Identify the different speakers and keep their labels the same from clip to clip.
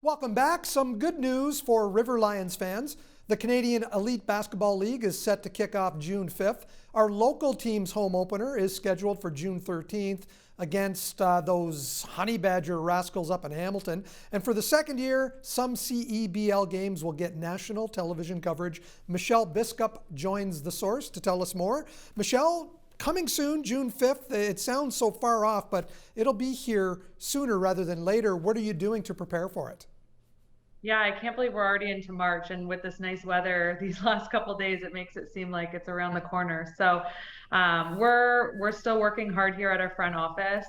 Speaker 1: Welcome back. Some good news for River Lions fans. The Canadian Elite Basketball League is set to kick off June 5th. Our local team's home opener is scheduled for June 13th against those Honey Badger rascals up in Hamilton. And for the second year, some CEBL games will get national television coverage. Michelle Biskup joins The Source to tell us more. Michelle, coming soon, June 5th. It sounds so far off, but it'll be here sooner rather than later. What are you doing to prepare for it?
Speaker 2: Yeah, I can't believe we're already into March, and with this nice weather these last couple of days, it makes it seem like it's around the corner. So we're still working hard here at our front office.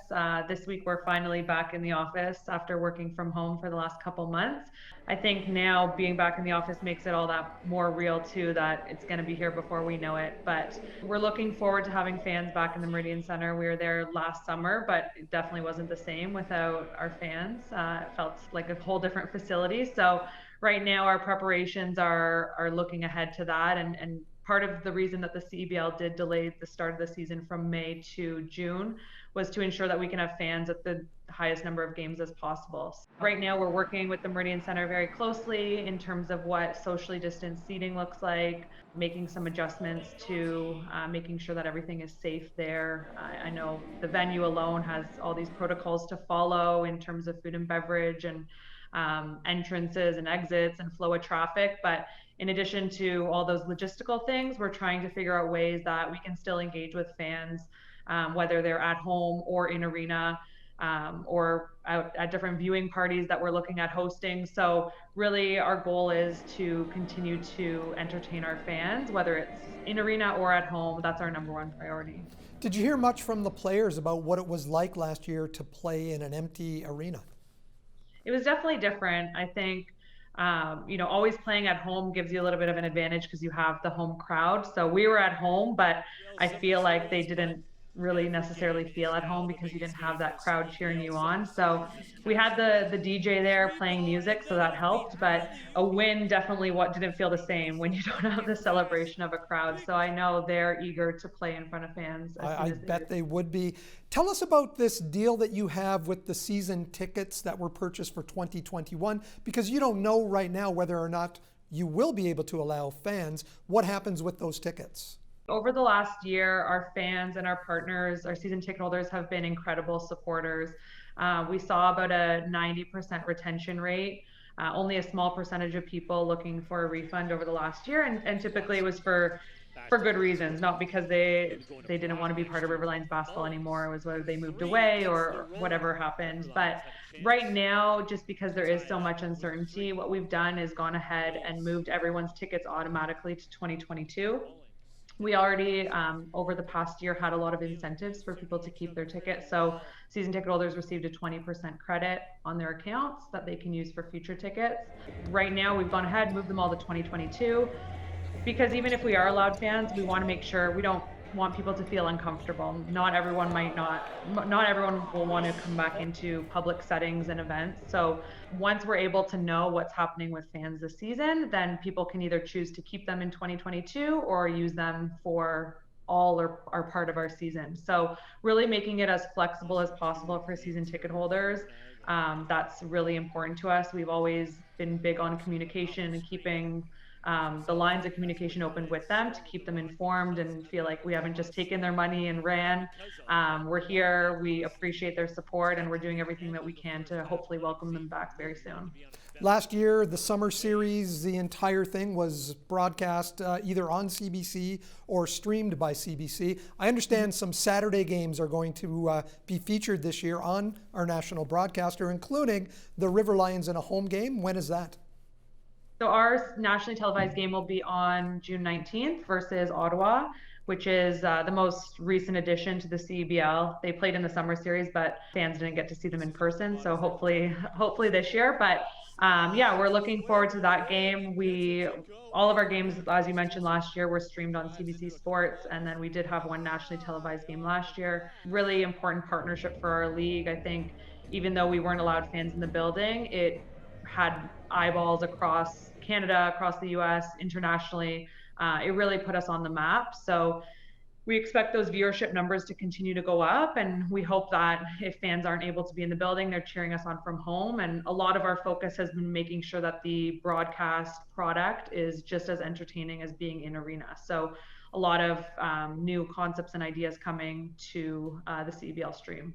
Speaker 2: This week we're finally back in the office after working from home for the last couple months. I think now being back in the office makes it all that more real too, that it's going to be here before we know it. But we're looking forward to having fans back in the Meridian Centre. We were there last summer, but it definitely wasn't the same without our fans. It felt like a whole different facility. So right now our preparations are looking ahead to that, and part of the reason that the CEBL did delay the start of the season from May to June was to ensure that we can have fans at the highest number of games as possible. Right now we're working with the Meridian Centre very closely in terms of what socially distanced seating looks like, making some adjustments to making sure that everything is safe there. I know the venue alone has all these protocols to follow in terms of food and beverage and entrances and exits and flow of traffic, but in addition to all those logistical things, we're trying to figure out ways that we can still engage with fans, whether they're at home or in arena, or at different viewing parties that we're looking at hosting. So really our goal is to continue to entertain our fans, whether it's in arena or at home. That's our number one priority.
Speaker 1: Did you hear much from the players about what it was like last year to play in an empty arena?
Speaker 2: It was definitely different. I think always playing at home gives you a little bit of an advantage because you have the home crowd. So we were at home, but I feel like they didn't really necessarily feel at home because you didn't have that crowd cheering you on. So we had the DJ there playing music, so that helped, but a win definitely didn't feel the same when you don't have the celebration of a crowd. So I know they're eager to play in front of fans.
Speaker 1: I bet they would be. Tell us about this deal that you have with the season tickets that were purchased for 2021, because you don't know right now whether or not you will be able to allow fans. What happens with those tickets?
Speaker 2: Over the last year, our fans and our partners, our season ticket holders, have been incredible supporters. We saw about a 90% retention rate. Only a small percentage of people looking for a refund over the last year, and typically it was for good reasons, not because they didn't want to be part of River Lions basketball anymore. It was whether they moved away or whatever happened. But right now, just because there is so much uncertainty, what we've done is gone ahead and moved everyone's tickets automatically to 2022. We already, over the past year, had a lot of incentives for people to keep their tickets. So season ticket holders received a 20% credit on their accounts that they can use for future tickets. Right now, we've gone ahead and moved them all to 2022, because even if we are allowed fans, we want to make sure we don't want people to feel uncomfortable. Not everyone will want to come back into public settings and events. So once we're able to know what's happening with fans this season, then people can either choose to keep them in 2022 or use them for all or part of our season. So really making it as flexible as possible for season ticket holders. That's really important to us. We've always been big on communication and keeping the lines of communication open with them to keep them informed and feel like we haven't just taken their money and ran. We're here, we appreciate their support, and we're doing everything that we can to hopefully welcome them back very soon.
Speaker 1: Last year, the summer series, the entire thing was broadcast either on CBC or streamed by CBC. I understand some Saturday games are going to be featured this year on our national broadcaster, including the River Lions in a home game. When is that?
Speaker 2: So our nationally televised game will be on June 19th versus Ottawa, which is the most recent addition to the CEBL. They played in the summer series, but fans didn't get to see them in person. So hopefully this year. But we're looking forward to that game. All of our games, as you mentioned last year, were streamed on CBC Sports, and then we did have one nationally televised game last year. Really important partnership for our league. I think even though we weren't allowed fans in the building, it had eyeballs across Canada, across the US, internationally. It really put us on the map. So we expect those viewership numbers to continue to go up, and we hope that if fans aren't able to be in the building, they're cheering us on from home. And a lot of our focus has been making sure that the broadcast product is just as entertaining as being in arena. So a lot of new concepts and ideas coming to the CEBL stream.